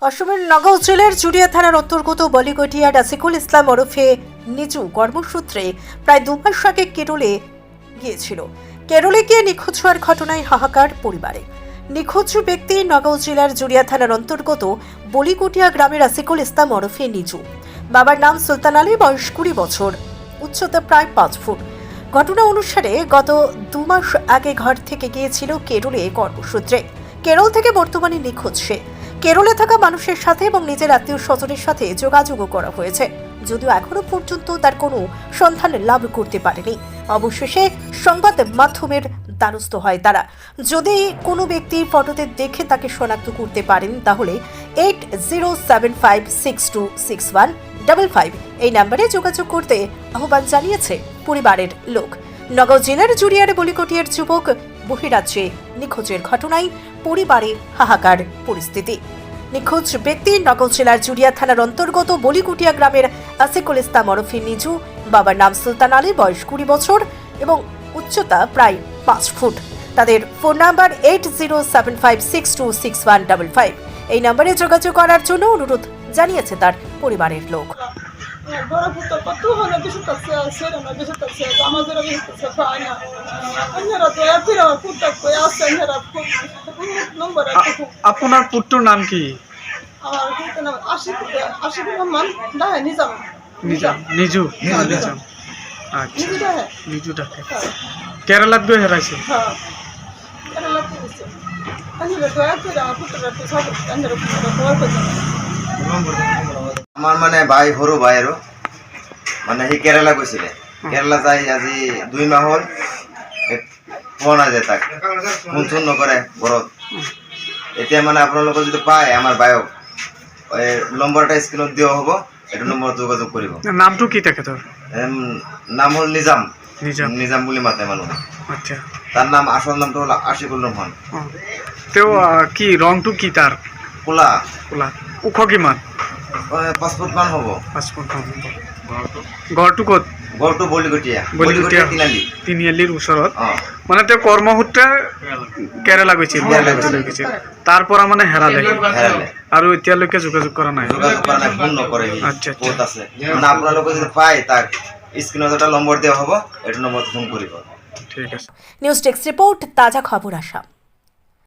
অসমের নগাঁও জেলার জুড়িয়া থানার অন্তর্গত বলিগটিয়া রাসিকুল ইসলাম ওরফে নিজু কর্মসূত্রে প্রায় 2 মাস আগে কেরলে গিয়েছিল। কেরলে গিয়ে নিখোঁজ হওয়ার ঘটনায় হাহাকার পরিবারে। নিখোঁজ ব্যক্তি নগাঁও জেলার জুড়িয়া থানার অন্তর্গত বলিগটিয়া গ্রামের রাসিকুল ইসলাম ওরফে নিজু। বাবার নাম সুলতান আলী, বয়স 20 বছর, উচ্চতা প্রায় 5 ফুট। ঘটনা অনুসারে গত 2 মাস আগে ঘর থেকে গিয়েছিল কেরলে কর্মসূত্রে। কেরল থেকে বর্তমানে নিখোঁজ সে। কেরলে থাকা মানুষের সাথে এবং নিজের আত্মীয় স্বজনের সাথে যোগাযোগও করা হয়েছে, যদিও এখনো পর্যন্ত তার কোনো সন্ধান লাভ করতে পারেনি। অবশেষে সংবাদ মাধ্যমের দ্বারস্থ হয় তারা। যদি কোনো ব্যক্তি ফটোতে দেখে তাকে শনাক্ত করতে পারেন তাহলে 8075626155 এই নম্বরে যোগাযোগ করতে আহ্বান জানিয়েছে পরিবারের লোক। নগাঁও জেলার জুড়িয়ার বলিগটিয়ার যুবক বহিরাজ্যে নিখোঁজের ঘটনায় পরিবারে হাহাকার পরিস্থিতি। নিখোঁজ ব্যক্তি নগাঁও জেলার জুড়িয়া থানার অন্তর্গত বলিগটিয়া গ্রামের রাসিকুল ইসলাম ওরফে নিজু। বাবার নাম সুলতান আলী, বয়স 20 বছর এবং উচ্চতা প্রায় 5 ফুট। তাদের ফোন নাম্বার 8075626155 এই নম্বরে যোগাযোগ করার জন্য অনুরোধ জানিয়েছে তার পরিবারের লোক। আপনার পুত্রর নাম কি? নিজু। আচ্ছা, নিজুটাকে কেরালাত গিয়ে হেরাইছে। আমার মানে ভাই সৰু ভাই আৰু মানে সি কেৰেলা গৈছিলে। কেৰেলা যাই আজি 2 মাহ হ'ল, পোৱা নাযায় তাক, ফোন চোন নকৰে ঘৰত। এতিয়া মানে আপোনালোকে যদি পায় আমাৰ বায়ক, নম্বৰ এটা স্ক্ৰীণত দিয়া হ'ব, এইটো নম্বৰত যোগাযোগ কৰিব। নামটো কি তেখেতৰ? নাম হ'ল নিজাম। নিজাম নিজাম বুলি মাতে মানুহে। আচ্ছা, তাৰ নাম আচল নামটো হ'ল আশিকুল ৰহমান। তেওঁ কি ৰংটো কি তাৰ? ক'লা। ক'লা। ওখ কিমান? 5 ফুটমান হ'ব। 5 ফুট হ'ব। ঘৰটো ক'ত? ঘৰটো বলিগটিয়া। তিনিআলিৰ ওচৰত। মানে তেওঁ কৰ্মসূত্ৰে কেৰেলা গৈছিল। তাৰ পৰা মানে হেৰালে আৰু এতিয়ালৈকে যোগাযোগ কৰা নাই। ফোন নকৰে। আচ্ছা, ক'ত আছে মানে আপোনালোকে যদি পায় তাক স্ক্ৰীণত এটা নম্বৰ দিয়া হ'ব, এইটো নম্বৰত ফোন কৰিব। ঠিক আছে। নিউজ ডেস্ক রিপোর্ট, তাজা খবর আসাম।